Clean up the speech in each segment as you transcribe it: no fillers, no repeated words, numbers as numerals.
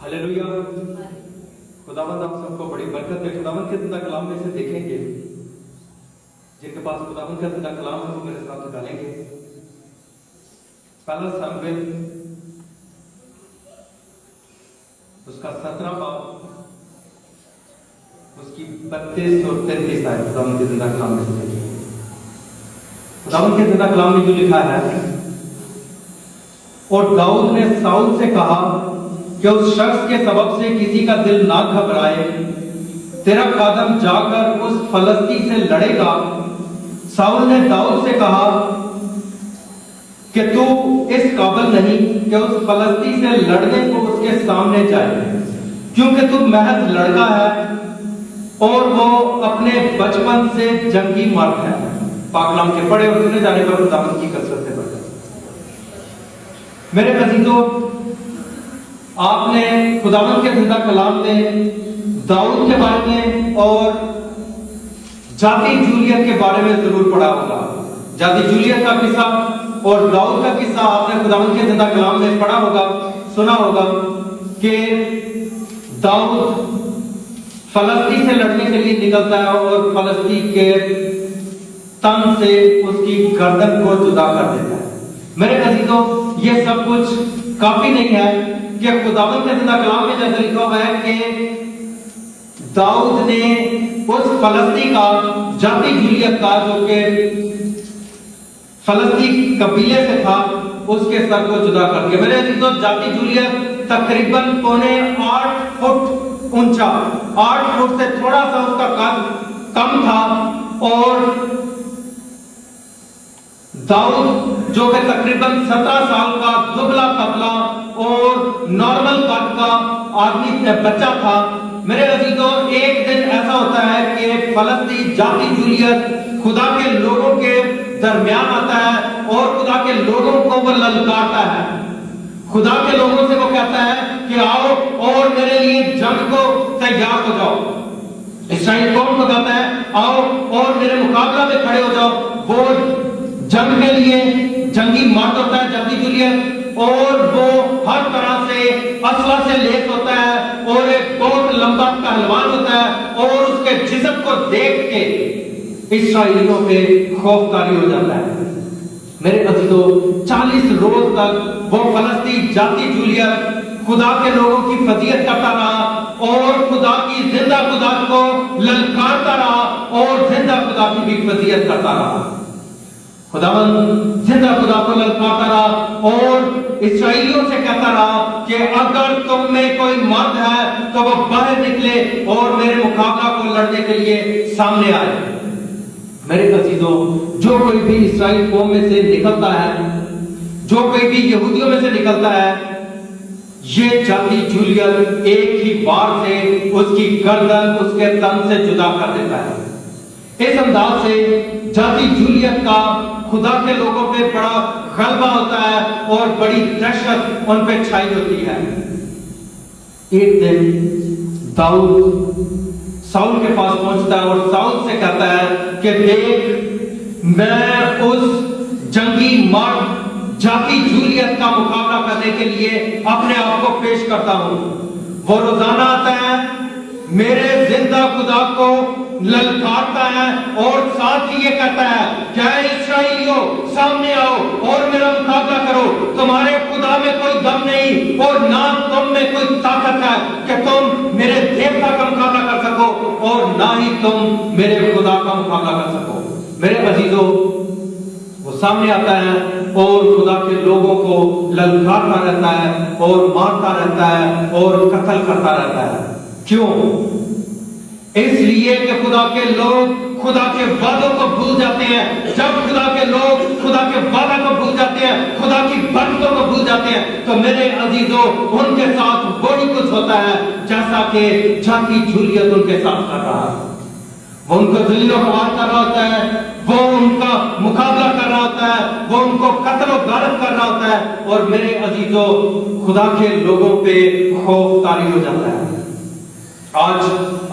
Hallelujah. खुदावंद आप सबको बड़ी बरकत दे। खुदावंद के जिंदा कलाम में से देखेंगे, जिनके पास खुदावंद का जिंदा कलाम है वो मेरे साथ निकालेंगे। पहला सामुएल उसका 17 बाब उसकी 32 और 33 आयत खुदावंद के जिंदा कलाम में से देखेंगे। खुदावंद के जिंदा कलाम में जो लिखा है, और दाऊद ने साउल से कहा कि उस शख्स के सबब से किसी का दिल ना घबराए, तेरा खादम जाकर उस फलस्ती से लड़ेगा। साउल ने दाऊद से कहा कि तू इस काबिल नहीं कि उस फलस्ती से लड़ने को उसके सामने जाए, क्योंकि तू महज लड़का है और वो अपने बचपन से जंगी मर्द है। पाकलाम के पढ़े और सुने जाने पर खुदावंद की कसरत से बढ़कर। मेरे अजीजों, आपने खुदावंद के जिंदा कलाम में दाऊद के बारे में और जाति जूलियत के बारे में जरूर पढ़ा होगा। जाति जूलियत का किस्सा और दाऊद का किस्सा आपने खुदावंद के जिंदा कलाम में पढ़ा होगा, सुना होगा कि दाऊद फलस्ती से लड़ने के लिए निकलता है और फलस्ती के तन से उसकी गर्दन को जुदा कर देता है। मेरे अजीजों, ये सब कुछ काफी नहीं है कि खुदावंद के जिंदा कलाम में जैसे लिखा हुआ है कि दाऊद ने उस फलस्ती का, जाति जूलियत का, जो कि फलस्ती कबीले से था, उसके सर को जुदा कर दिया। मेरे अजीजों, जाति जूलियत तकरीबन 8.25 फुट ऊंचा, 8 फुट से थोड़ा सा उसका कद कम था, और दाऊद जो कि तकरीबन 17 साल का दुबला पतला और नॉर्मल कद का आदमी बच्चा था। मेरे अजीजों, एक दिन ऐसा होता है कि फलस्ती जाति जूलियत खुदा के लोगों के दरमियान आता है और खुदा के लोगों को वो ललकारता है। खुदा के लोगों से वो कहता है कि आओ और मेरे लिए जंग को तैयार हो जाओ। इस्राएल कौम को कहता है आओ और मेरे मुकाबला में खड़े हो जाओ। वो जंग के लिए जंगी मर्द होता है जाति जूलियत, और वो हर तरह से असला से लेस होता है और एक बहुत लंबा पहलवान होता है, और उसके जिस्म को देख के इस्राएलियों पे खौफतारी हो जाता है। मेरे अजीजों, 40 रोज तक वो फलस्ती जाति जूलियत खुदा के लोगों की फजीयत करता रहा और खुदा की जिंदा खुदा को ललकारता रहा और जिंदा खुदा की भी फजीयत करता रहा। खुदावंद जिंदा खुदा को ललकारता रहा और इस्राएलियों से कहता रहा कि अगर तुम में कोई मर्द है तो वो बाहर निकले और मेरे मुकाबला को लड़ने के लिए सामने आए। मेरे अजीजों, जो कोई भी इस्राएल कौम में से निकलता है, जो कोई भी यहूदियों में से निकलता है, ये जाति जूलियत एक ही बार से उसकी गर्दन उसके तन से जुदा कर देता है। इस अंदाज से जाति जूलियत का खुदा के लोगों पे बड़ा गलबा होता है और बड़ी दहशत उन पे छाई होती है। एक दिन दाऊद साउल के पास पहुंचता है और साउल से कहता है कि देख, मैं उस जंगी मर्द जाति जूलियत का मुकाबला करने के लिए अपने आप को पेश करता हूं। वो रोजाना आता है, मेरे जिंदा खुदा को ललकारता है और साथ ही ये कहता है क्या इस्राएलियों सामने आओ और मेरा मुकाबला करो। तुम्हारे खुदा में कोई दम नहीं और ना तुम में कोई ताकत है कि तुम मेरे देवता का मुकाबला कर सको और ना ही तुम मेरे खुदा का मुकाबला कर सको। मेरे अजीजों, वो सामने आता है और खुदा के लोगों को ललकारता रहता है और मारता रहता है और कत्ल करता रहता है। क्यों? इसलिए कि खुदा के लोग खुदा के वादों को भूल जाते हैं। जब खुदा के लोग खुदा के वादा को भूल जाते हैं, खुदा की बरकतों को भूल जाते हैं, तो मेरे अजीजों, उनके साथ वही कुछ होता है जैसा कि जाति जूलियत उनके साथ कर रहा है। वो उनको जलील ख्वार कर रहा होता है, वो उनका मुकाबला कर रहा होता है, वो उनको कत्ल और गारत कर रहा होता है, और मेरे अजीजों, खुदा के लोगों पे खौफ तारी हो जाता है। आज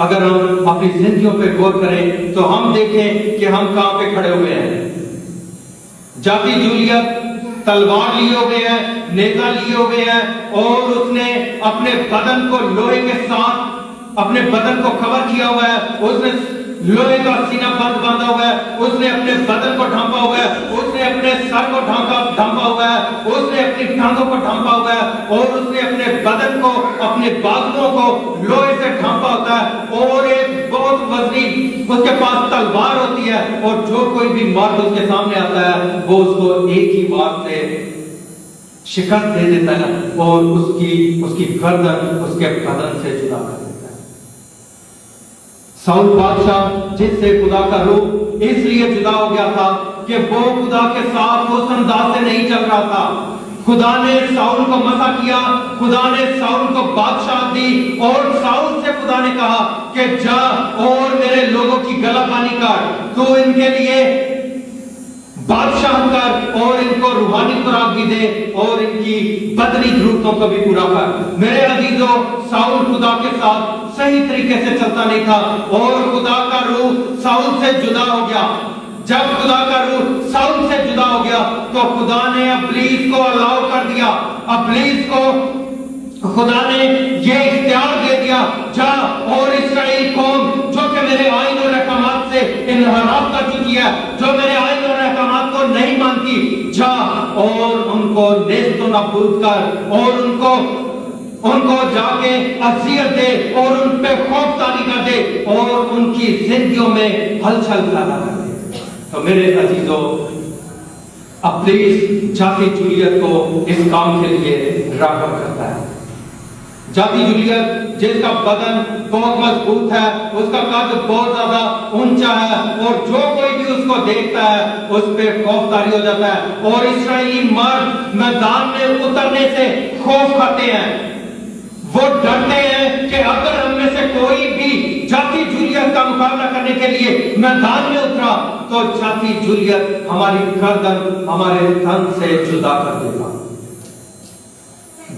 अगर हम अपनी जिंदगियों पे गौर करें तो हम देखें कि हम कहां पे खड़े हुए हैं। जाति जूलियत तलवार लिए हुए है, नेजा लिए हुए है, और उसने अपने बदन को लोहे के साथ अपने बदन को कवर किया हुआ है, उसने लोहे का सीना बंद बांधा हुआ है, उसने अपने बदन को ढांपा हुआ है, उसने अपने सर को ढांपा हुआ है, उसने अपनी टांगों को ढांपा हुआ है, और उसने अपने बदन को, अपने बाजुओं को लोहे से ढांपा होता है, और एक बहुत वजनी उसके पास तलवार होती है, और जो कोई भी मर्द उसके सामने आता है वो उसको एक ही बार से शिकस्त दे देता है और उसकी गर्दन उसके बदन से जुदा कर देता है। साउल बादशाह जिससे खुदा का रूह इसलिए जुदा हो गया था कि वो खुदा के साथ उस अंदाज से नहीं चल रहा था। खुदा ने साउल को मसा किया, खुदा ने साउल को बादशाह दी, और साउल से खुदा ने कहा कि जा और मेरे लोगों की गलाबानी कर, तो इनके लिए बादशाह कर और इनको रूहानी खुराक भी दे और इनकी बदनी जरूरतों को भी पूरा कर। मेरे अजीजों, साउल खुदा के साथ सही तरीके से चलता नहीं था और खुदा का रूह साउल से जुदा हो गया। जब खुदा का रूह साउल से जुदा हो गया तो खुदा ने इब्लीस को अलाउ कर दिया, इब्लीस को खुदा ने ये इख्तियार दे दिया, जा और इस्राएल कौम जो कि मेरे आईन और अहकामात से इनहराफ कर चुकी है, जो मेरे आईन और अहकामात को नहीं मानती, जा और उनको नेस्त व नाबूद कर और उनको जाके अज़ियत दे और उन पे खौफतानी कर दे और उनकी जिंदगियों में हलचल पैदा कर दे। तो मेरे अजीजों, इब्लीस जाति जूलियत को इस काम के लिए राग़ब करता है। जाति जूलियत जिसका बदन बहुत मजबूत है, उसका कद बहुत ज्यादा ऊंचा है, और जो कोई भी उसको देखता है उस पे खौफतारी हो जाता है, और इस्राएली मर्द मैदान में उतरने से खौफ खाते हैं। वो डरते हैं कि अगर हम में से कोई भी जाति जूलियत का मुकाबला करने के लिए मैदान में उतरा तो जाति जूलियत हमारी गर्दन, हमारे तन से जुदा कर देगा।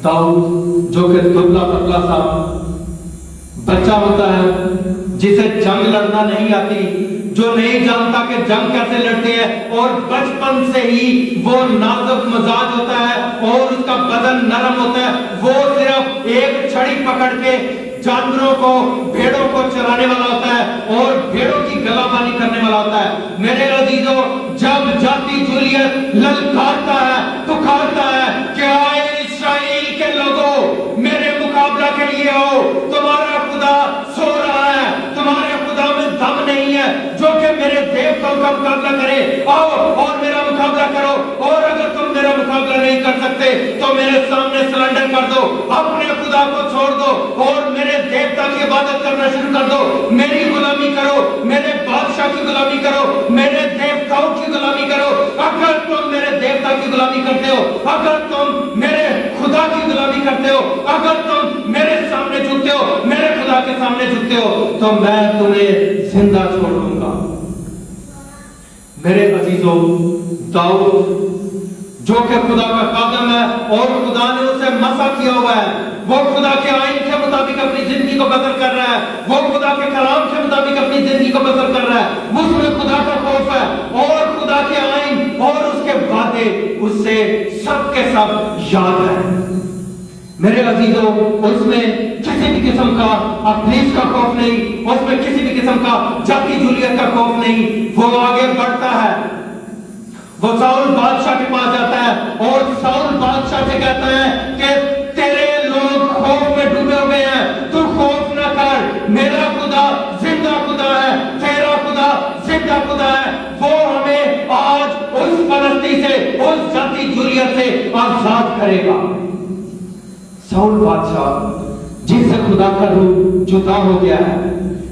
दाऊद जो कि दुबला पतला सा बच्चा होता है, जिसे जंग लड़ना नहीं आती, जो नहीं जानता कि जंग कैसे लड़ते हैं, और बचपन से ही वो नाजुक मजाज होता है और उसका बदन नरम होता है, वो सिर्फ एक छड़ी पकड़ के जानवरों को, भेड़ों को चराने वाला होता है और भेड़ों की गलाबानी करने वाला होता है। मेरे अजीजों, जब जाति जूलियत ललकारता है, पुकारता है कि आए इस्राएल के लोगों, मेरे मुकाबला के लिए आओ, तुम्हारा खुदा सो रहा है, तुम्हारे खुदा में दम नहीं है जो कि मेरे देवताओं का मुकाबला करे, आओ और मेरा मुकाबला करो, और अगर तुम मेरा मुकाबला नहीं कर सकते तो मेरे सामने सरेंडर कर दो, अपने खुदा को छोड़ दो और मेरे देवता की इबादत करना शुरू कर दो, मेरी गुलामी करो, मेरे बादशाह की गुलामी करो, मेरे देवताओं की गुलामी करो। अगर तुम मेरे देवता की गुलामी करते हो, अगर तुम मेरे खुदा की गुलामी करते हो, अगर तुम मेरे सामने झुकते हो, मेरे खुदा के सामने झुकते हो, तो मैं तुम्हें जिंदा छोड़ दूंगा। मेरे अजीजों, दाऊद जो कि खुदा का खादिम है और खुदा ने उसे मसा किया हुआ है, वो खुदा के आईन के मुताबिक अपनी जिंदगी को बदल कर रहा है, वो खुदा के कलाम के मुताबिक अपनी जिंदगी को बदल कर रहा है, उसमें खुदा का खौफ है और खुदा के आईन और उसके वादे उससे सब के सब याद है। मेरे अजीजों, उसमें किसी भी किस्म का इब्लीस का खौफ नहीं, उसमें किसी भी किस्म का जाति जूलियत का खौफ नहीं। वो आगे बढ़ता है, वो साउल बादशाह के पास जाता है और साउल बादशाह से कहता है कि तेरे लोग खौफ में डूबे हुए हैं, तू खौफ न कर, मेरा खुदा जिंदा खुदा है, तेरा खुदा जिंदा खुदा है, वो हमें आज उस पलस्ती से, उस जाति जूलियत से आजाद करेगा। साउल बादशाह जिससे खुदा का रूह जुदा हो गया है,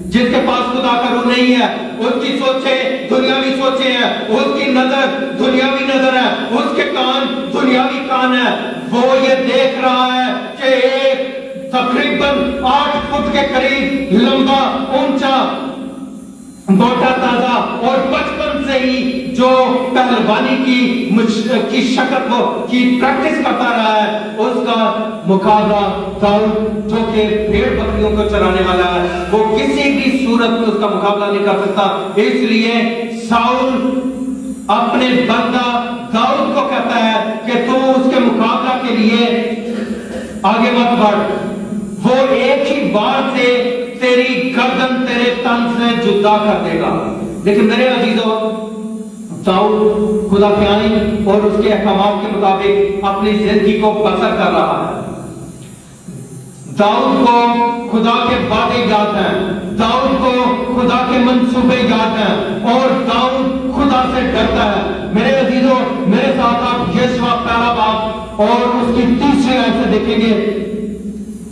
जिसके पास खुदा का रूह नहीं है, उसकी सोचें दुनियावी सोचें हैं, उसकी नजर दुनियावी नजर है, उसके कान दुनियावी कान है, वो ये देख रहा है कि एक तकरीबन 8 फुट के करीब लंबा, ऊंचा, मोटा, ताजा और बचपन से ही जो पहलवानी की शक्ल की प्रैक्टिस करता रहा है, उसका मुकाबला दाऊद जो कि भेड़ बकरियों को चराने वाला है, वो किसी भी सूरत में उसका मुकाबला नहीं कर सकता। इसलिए साउल अपने बंदा दाऊद को कहता है कि तू उसके मुकाबला के लिए आगे मत बढ़, वो एक ही बार से तेरी गर्दन तेरे तन से जुदा कर देगा। लेकिन मेरे अजीजों, दाऊद खुदा के आईन और उसके अहकाम के मुताबिक अपनी जिंदगी को बसर कर रहा है। दाऊद को खुदा के वादे याद हैं, दाऊद को खुदा के मंसूबे याद हैं और दाऊद खुदा से डरता है। मेरे अजीजों, मेरे साथ आप यशवा पहला बाब और उसकी तीसरी आयत से देखेंगे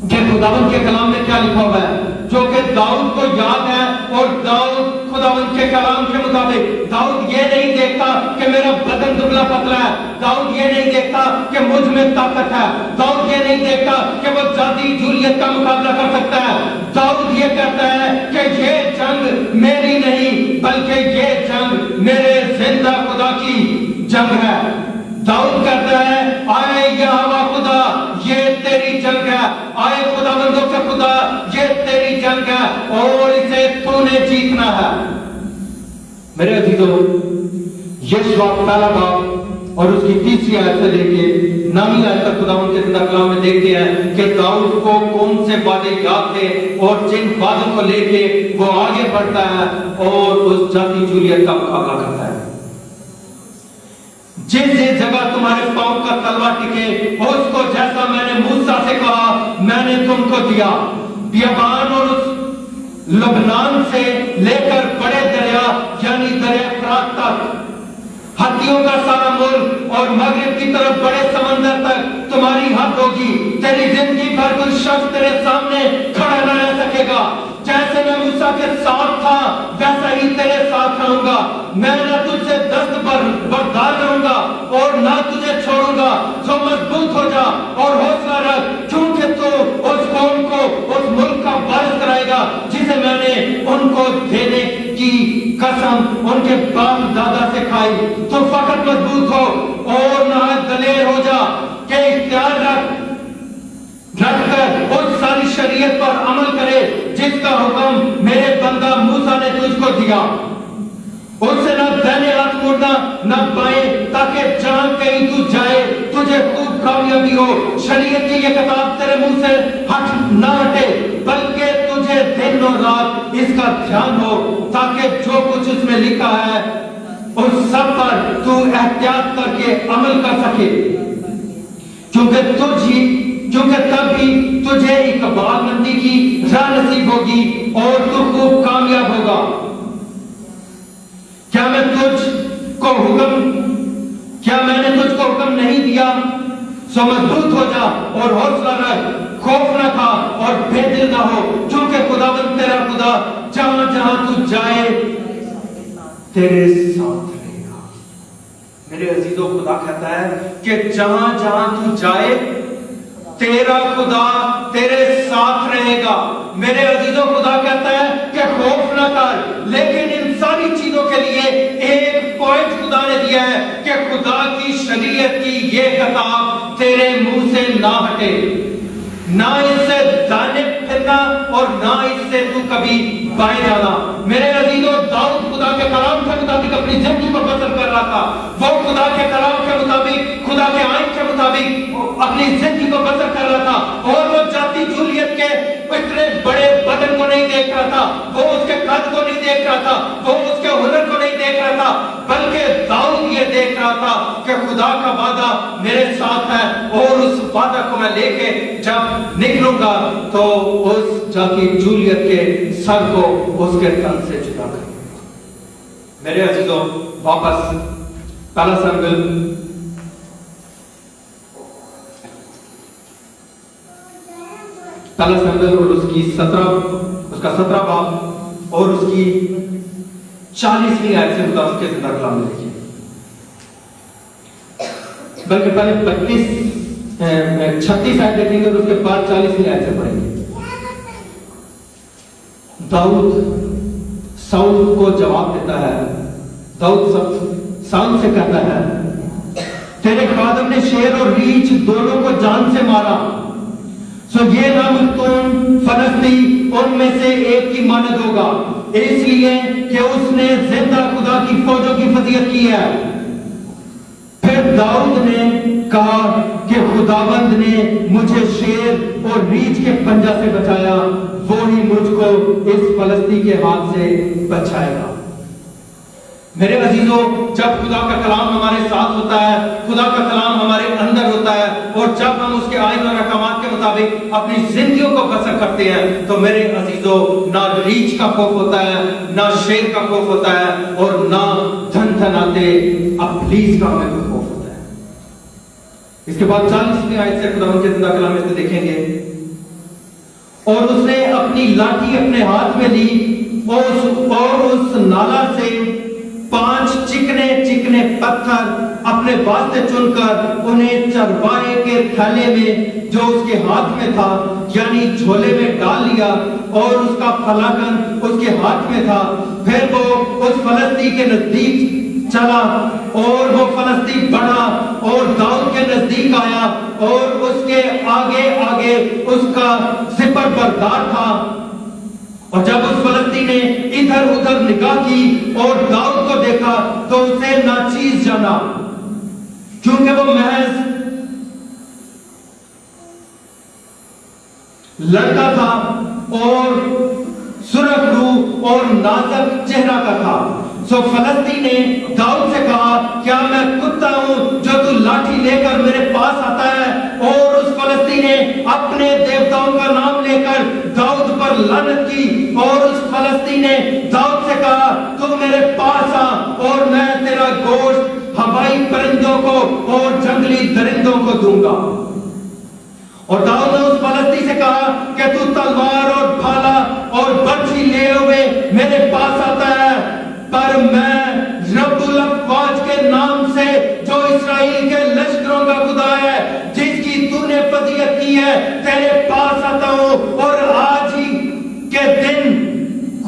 कि खुदावंद के कलाम में क्या लिखा हुआ है, जो कि दाऊद को याद है। और दाऊद खुदावंद के कलाम के मुताबिक दाऊद ये नहीं देखता कि मेरा बदन दुबला पतला है, दाऊद ये नहीं देखता कि मुझ में ताकत है, दाऊद ये नहीं देखता कि वो जाती जूलियत का मुकाबला कर सकता है। दाऊद ये कहता है कि ये जंग मेरी नहीं बल्कि ये जंग मेरे जिंदा खुदा की जंग है। दाऊद कहता है, आए यहोवा खुदा, ये तेरी जंग है, आए खुदावंदों के खुदा, ये तेरी जंग है और इसे तूने जीतना है। मेरे अजीजों, यशवा पहला बाब और उसकी तीसरी आयत से लेके 9वीं आयत तक खुदावंद के जिंदा कलाम में देखते हैं कि दाऊद को कौन से वादे याद थे और जिन वादों को लेके वो आगे बढ़ता है और उस जाति जूलियत का मुकाबला करता है। जिस जिस जगह तुम्हारे पांव का तलवा टिके, उसको जैसा मैंने मूसा से कहा मैंने तुमको दिया। बियाबान और उस लबनान से लेकर बड़े दरिया यानी दरिया फरात तक, हत्तियों का सारा मुल्क और मगरिब की तरफ बड़े समंदर तक तुम्हारी हद होगी। तेरी जिंदगी भर कोई शख्स तेरे सामने खड़ा न रह सकेगा। जैसे मैं मूसा के साथ था वैसा ही तेरे साथ रहूंगा। मैं न तुझसे दस्त बरदार रहूंगा और न तुझे छोड़ूंगा। सो मजबूत हो जा और हौसला रख, क्योंकि तू उस कौम को उस मुल्क का वारिस कराएगा जिसे मैंने उनको देने की कसम उनके बाप दादा से खाई। तो फकत मजबूत हो और न दलेर हो जा कि इख्तियार रखकर उस सारी शरीयत पर अमल करे जिसका हुक्म मेरे बंदा मूसा ने तुझको दिया। उससे न दाहिने हाथ मुड़ना न बाएं, ताकि जहां कहीं तू जाए तुझे खूब कामयाबी हो। शरीयत की ये किताब तेरे मुंह से न हटे, बल्कि तुझे दिन और रात इसका ध्यान हो, ताकि जो कुछ इसमें लिखा है उस सब पर तू एहतियात करके अमल कर सके, क्योंकि तब भी तुझे इकबालमंदी की राह नसीब होगी और तू खूब कामयाब होगा। क्या मैंने तुझको हुक्म नहीं दिया? सो मजबूत हो जा और हौसला रख, खौफ न खा और बेदिल ना हो, क्योंकि खुदावंद तेरा खुदा जहां जहां तू जाए तेरे साथ रहेगा। मेरे अजीजों, खुदा कहता है कि जहां जहां तू जाए तेरा खुदा तेरे साथ रहेगा। मेरे अजीजों, खुदा कहता है कि खौफ न कर, लेकिन इन सारी चीजों के लिए एक पॉइंट खुदा ने दिया है कि खुदा की शरीयत की ये किताब तेरे मुंह से ना हटे, ना इससे दाने फिरना और ना इससे तू कभी बाएं जाना। मेरे अजीजों, दाऊद खुदा के कलाम के मुताबिक अपनी जिंदगी को बसर कर रहा था। वो खुदा के कलाम के मुताबिक, खुदा के आइन के मुताबिक अपनी जिंदगी को बसर कर रहा था और वो जाति जूलियत के इतने बड़े बदन को नहीं देख रहा था, वो उसके कद को नहीं देख रहा था, वो उसके हुनर को नहीं देख रहा था, बल्कि दाऊद ये देख रहा था कि खुदा का वादा मेरे साथ है और उस वादा को मैं लेके जब निकलूंगा तो उस जाति जूलियत के सर को उसके तन से जुदा करूंगा। मेरे अजीजों, वापस पहला सैमुएल और उसका 17 बाब और उसकी 40वीं आयत से खुदा के जिंदा कलाम में लिखी, बल्कि पहले 36 आयत देखेंगे और उसके बाद 40वीं आयत से पढ़ेंगे। दाऊद साउल को जवाब देता है। दाऊद साउल से कहता है, तेरे खादम ने शेर और रीछ दोनों को जान से मारा, सो ये नाम तुम फलस्ती उनमें से एक की मानद होगा, इसलिए कि उसने जिंदा खुदा की फौजों की फजीयत की है। फिर پھر داؤد نے کہا کہ خداوند نے مجھے شیر اور ریچھ کے پنجہ سے بچایا، وہی مجھ کو اس فلسطی کے ہاتھ سے بچائے گا۔ میرے عزیزوں، جب خدا کا کلام ہمارے ساتھ ہوتا ہے، خدا کا کلام ہمارے اندر ہوتا ہے، اور جب ہم اس کے آئین اور احکامات کے مطابق اپنی زندگیوں کو بسر کرتے ہیں، تو میرے عزیزوں نہ ریچھ کا خوف ہوتا ہے، نہ شیر کا خوف ہوتا ہے، اور نہ دھن دھناتے ابلیس کا ہمیں کوئی خوف ہوتا ہے۔ اس کے بعد 40ویں آیت سے خدا کے زندہ کلام میں سے دیکھیں گے، اور اس نے اپنی لاٹھی اپنے ہاتھ میں لی اور اس نالا سے 5 چکنے چکنے پتھر اپنے واسطے چن کر انہیں چرواہے کے تھیلے میں جو اس کے ہاتھ میں تھا یعنی جھولے میں ڈال لیا، اور اس کا فلاکن اس کے ہاتھ میں تھا۔ پھر وہ اس فلسطی کے نزدیک چلا، اور وہ فلسطی بڑھا اور داؤد کے نزدیک آیا، اور اس کے آگے آگے اس کا سپر بردار تھا۔ اور جب اس فلسطی نے ادھر ادھر نگاہ کی اور داؤد کو دیکھا تو اسے ناچیز جانا، کیونکہ وہ محض لڑکا تھا اور سرخ روح اور نازک چہرہ کا تھا۔ سو فلسطی نے داؤد سے کہا، کیا میں کتا ہوں جو تو لاٹھی لے کر میرے پاس آتا ہے؟ اور اس فلسطی نے اپنے دیوتاؤں کا نام لے کر داؤد پر لعنت کی، اور اس فلسطی نے داؤد سے کہا، تو میرے پاس آ اور میں تیرا گوشت ہوائی پرندوں کو اور جنگلی درندوں کو دوں گا۔ اور داؤد نے اس فلسطی سے کہا کہ تو تلوار اور بھالا اور برچھی لے ہوئے میرے پاس آتا ہے، پر میں رب الافواج کے نام سے جو اسرائیل کے لشکروں کا خدا ہے، جس کی تو نے فضیلت کی ہے، تیرے پاس آتا ہوں، اور آج ہی کے دن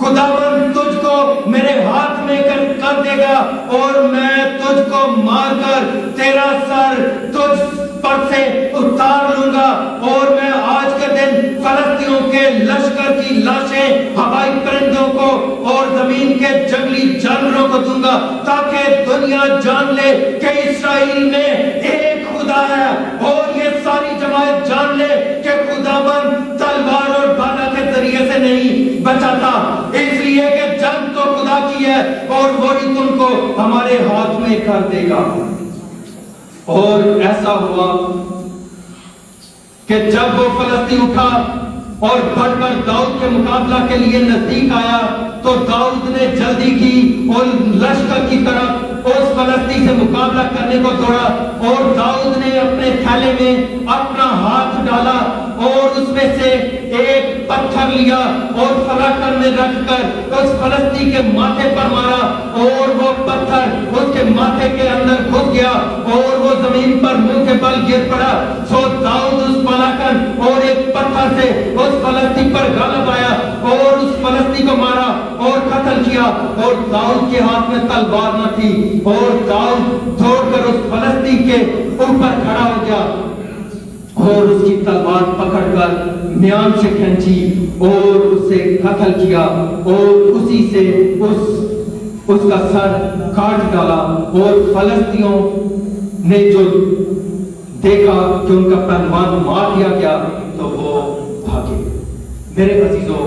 خداوند تجھ کو میرے ہاتھ میں کر دے گا، اور میں تجھ کو مار کر تیرا سر تجھ پر سے اتار لوں گا، اور میں آج کے دن فلسطینیوں کے لشکر کی لاشیں ہوائی پرندوں کو اور زمین کے جنگلی جانوروں کو دوں گا، تاکہ دنیا جان لے کہ اسرائیل میں ایک خدا ہے، اور یہ ساری جماعت جان لے کہ خداوند تلوار اور بھالا کے ذریعے سے نہیں بچاتا، اس لیے کہ جنگ تو خدا کی ہے اور وہی تم کو ہمارے ہاتھ میں کر دے گا۔ اور ایسا ہوا کہ جب وہ فلسطین اٹھا اور بڑھ کر داؤد کے مقابلہ کے لیے نزدیک آیا، تو داؤد نے جلدی کی اور لشکر کی طرف اس فلسطین سے مقابلہ کرنے کو دوڑا، اور داؤد نے اپنے تھیلے میں اپنا ہاتھ ڈالا اور اس میں سے ایک پتھر لیا اور فلاکن میں رکھ کر اس فلسطین کے ماتھے پر مارا، اور وہ پتھر اس کے ماتھے کے اندر گھس گیا اور وہ زمین پر منہ کے بل گر پڑا۔ سو داؤد اس فلاکن اور ایک پتھر سے اس فلسطین پر غالب آیا اور اس فلسطین کو مارا اور قتل کیا، اور داؤد کے ہاتھ میں تلوار نہ تھی، اور داؤد دوڑ کر اس فلسطین کے اوپر کھڑا ہو گیا اور اس کی تلوار پکڑ کر میان سے کھینچی اور اسے قتل کیا، اور اسی سے اس کا سر کاٹ ڈالا، اور فلسطینیوں نے جو دیکھا کہ ان کا پہلوان مار دیا گیا تو وہ بھاگے۔ میرے عزیزوں،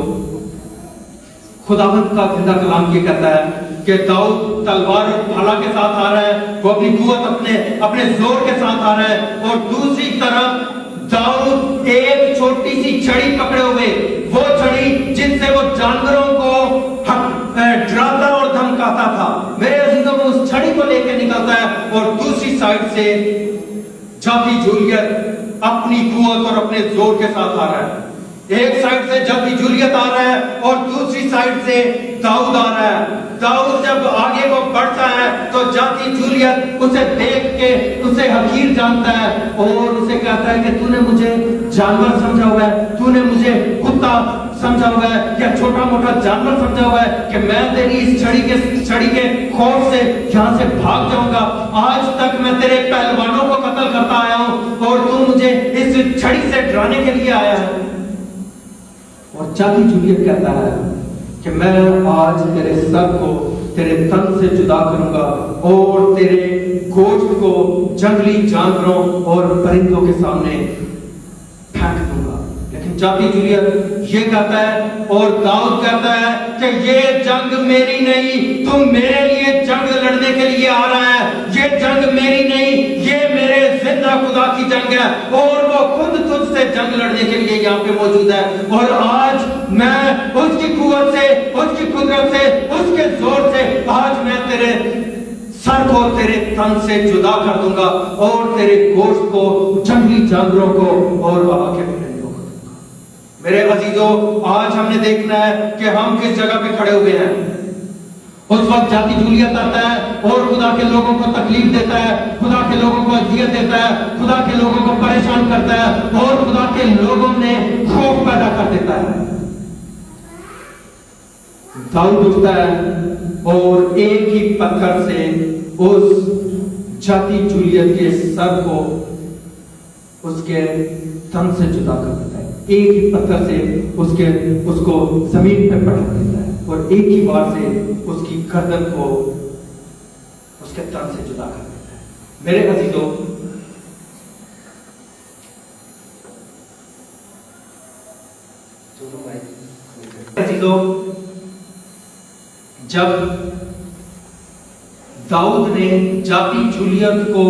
خداوند کا زندہ کلام یہ کہتا ہے کہ داؤد تلوار اور بھالا کے ساتھ آ رہا ہے، وہ اپنی قوت اپنے زور کے ساتھ آ رہا ہے، اور دوسری طرف داؤد ایک چھوٹی سی چھڑی پکڑے ہوئے، وہ چھڑی جن سے وہ جانوروں کو ڈراتا اور دھمکاتا تھا۔ میرے عزیزوں، وہ اس چھڑی کو لے کے نکلتا ہے، اور دوسری سائڈ سے جافی جولیت اپنی قوت اور اپنے زور کے ساتھ آ رہا ہے۔ ایک سائڈ سے جافی جولیت آ رہا ہے اور دوسری سائڈ سے داؤد آ رہا ہے۔ داؤد جب آگے کو بڑھتا ہے تو جافی جولیت اسے دیکھ کے اسے حقیر جانتا ہے اور اسے کہتا ہے کہ تو نے مجھے جانور سمجھا ہوا ہے، تو نے مجھے کتا سمجھا ہوا ہے یا چھوٹا موٹا جانور سمجھا ہوا ہے کہ میں تیری اس چھڑی کے خوف سے یہاں سے بھاگ جاؤں گا۔ آج تک میں تیرے پہلوانوں کو قتل کرتا آیا ہوں اور تو مجھے اس چھڑی سے ڈرانے کے لیے آیا ہے۔ اور جافی جولیت کہتا ہے کہ میں آج تیرے سر کو تیرے تن سے جدا کروں گا اور تیرے गोश्त को जंगली जानवरों और परिंदों के सामने फेंक दूंगा। लेकिन जाती जूलियत ये कहता है और दाऊद कहता है कि ये जंग मेरी नहीं, तुम मेरे लिए जंग लड़ने के लिए आ रहा है, ये जंग मेरी नहीं, ये मेरे जिंदा खुदा की जंग है और वो खुद तुझसे जंग लड़ने के लिए यहाँ पे मौजूद है। और आज मैं उसकी कुव्वत से, उसकी कुदरत से, उसके जोर से आज मैं तेरे सर को तेरे तन से जुदा कर दूंगा और तेरे गोश्त को जंगली जानवरों को और वहां के परिंदों को दूंगा। मेरे अजीजों, आज हमने देखना है कि हम किस जगह पे खड़े हुए हैं। उस वक्त जाती जूलियत आता है और खुदा के लोगों को तकलीफ देता है, खुदा के लोगों को अजियत देता है, खुदा के लोगों को परेशान करता है और खुदा के लोगों ने खौफ पैदा कर देता है। दाऊद उठता है और एक ही पत्थर से उस जाती जूलियत के सर को उसके तन से जुदा कर देता है। एक ही पत्थर से उसको जमीन पे पटक देता है और एक ही बार से उसकी गर्दन को उसके तन से जुदा कर देता है। मेरे अजीजों, जब दाऊद ने जाती जूलियत को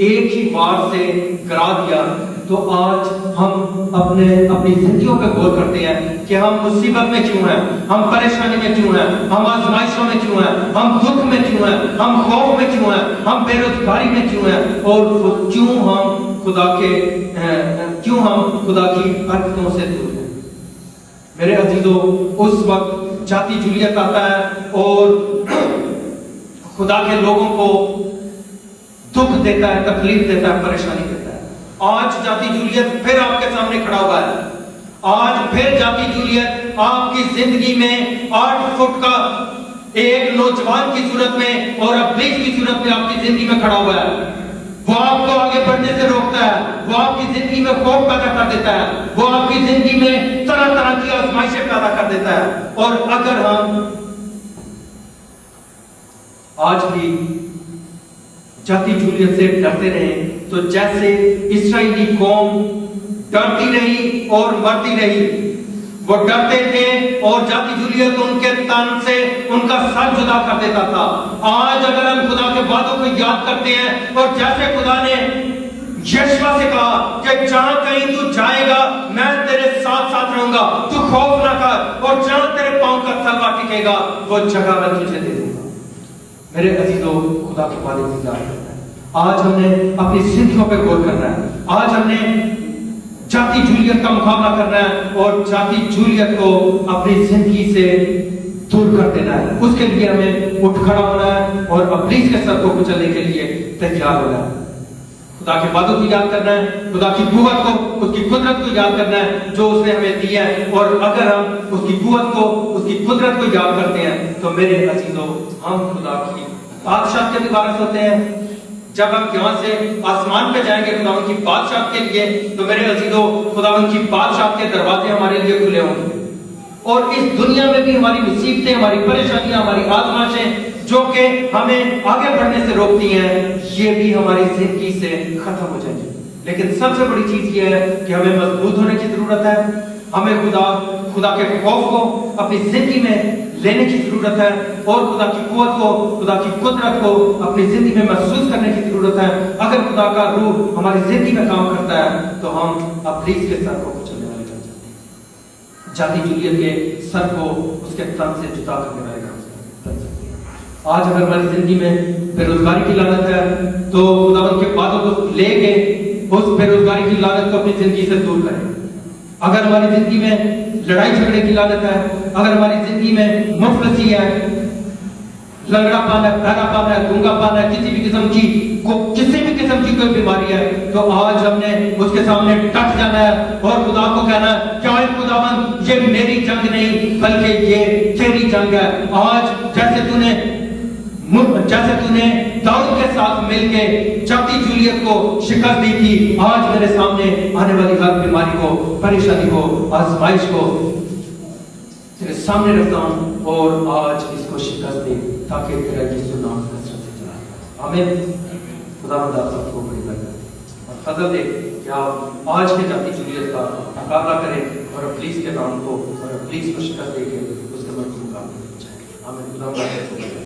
एक ही बार से गिरा दिया, तो आज हम अपनी जिंदगियों पे गौर करते हैं कि हम मुसीबत में क्यों हैं, हम परेशानी में क्यों हैं, हम आजमाइशों में क्यों हैं, हम दुख में क्यों हैं, हम खौफ में क्यों हैं, हम बेरोजगारी में क्यों हैं और क्यों हम खुदा की बरकतों से दूर हैं। मेरे अजीजों, उस वक्त जाती जूलियत आता है और खुदा के लोगों को दुख देता है, तकलीफ देता है, परेशानी देता है। आज जाती जूलियत फिर आपके सामने खड़ा हुआ है। आज फिर जाती जूलियत आपकी जिंदगी में 8 फुट का एक नौजवान की सूरत में और अब्लीस की सूरत में आपकी जिंदगी में खड़ा हुआ है। वो आपको आगे बढ़ने से रोकता है, वो आपकी जिंदगी में खौफ पैदा कर देता है, वो आपकी जिंदगी में तरह तरह की आजमाइशें पैदा कर देता है। और अगर हम आज भी जाती जूलियत से डरते रहे तो जैसे इस्राएली कौम डरती रही और मरती रही, वो डरते थे और जाती जूलियत उनके तन से उनका सर जुदा कर देता था। आज अगर हम खुदा के वादों को याद करते हैं और जैसे खुदा ने यशवा से कहा कि जहां कहीं तू जाएगा मैं तेरे साथ साथ रहूंगा, तू खौफ ना कर, और जहां तेरे पांव का तलवा टिकेगा वो जगह मैं तुझे दे दूंगा। मेरे अजीजों, खुदा के वादे को याद करना है। आज हमने अपनी जिंदगियों पे गौर करना है। आज हमने जाती जूलियत का मुकाबला करना है और जाती जूलियत को अपनी जिंदगी से दूर कर देना है। उसके लिए हमें उठ खड़ा होना है और अब्लीस के सर को कुचलने के लिए तैयार होना है। खुदा के वादों को याद करना है, खुदा की कुव्वत को, उसकी कुदरत को याद करना है जो उसने हमें दिया है। और अगर हम उसकी कुव्वत को, उसकी कुदरत को याद करते हैं तो मेरे अजीजों, हम खुदा की बादशाह के भी वारिस होते हैं। जब हम यहाँ से आसमान पे जाएंगे खुदा की बादशाह के लिए, तो मेरे अजीजों, खुदा की बादशाह के दरवाजे हमारे लिए खुले होंगे। और इस दुनिया में भी हमारी मुसीबतें, हमारी परेशानियां, हमारी आजमाइशें जो कि हमें आगे बढ़ने से रोकती हैं, ये भी हमारी जिंदगी से खत्म हो जाएंगी। लेकिन सबसे बड़ी चीज ये है कि हमें मजबूत होने की जरूरत है। हमें खुदा के खौफ को अपनी जिंदगी में लेने की जरूरत है और खुदा की कुव्वत को, खुदा की कुदरत को अपनी जिंदगी में महसूस करने की जरूरत है। अगर खुदा का रूह हमारी जिंदगी में काम करता है तो हम अब्लीस के सर को कुचलने वाले बन जाते हैं, जाती जूलियत के सर को उसके तन से जुदा करने वाले बन जाते हैं। आज अगर हमारी जिंदगी में बेरोजगारी की लानत है तो खुदा के बातों को लेके उस बेरोजगारी की लानत को अपनी जिंदगी से दूर करें। अगर हमारी जिंदगी में लड़ाई झगड़े की लानत है, अगर हमारी जिंदगी में मुफलसी है, लंगड़ापन है, बहरापन है, गूंगापन है, किसी भी किस्म की कोई बीमारी है, तो आज हमने उसके सामने डट जाना है और खुदा को कहना है, क्या खुदावंद ये मेरी जंग नहीं बल्कि ये तेरी जंग है। आज जैसे तूने दाऊद के साथ मिलके जाती जूलियत को शिकस्त दी थी, आज मेरे सामने आने वाली हर बीमारी को, परेशानी को, आजमाइश को तेरे सामने रखता हूं और आज इसको शिकस्त दे ताकि तेरा यीशु नाम कसरत से चला। आमीन। خداوند آپ سب کو بڑی برکت اور فضل دے کہ آپ آج کے جاتی جولیت کا مقابلہ کریں اور ابلیس کے نام کو اور ابلیس کو شکست دے کے اس کے مقابلے میں جائیں. آمین.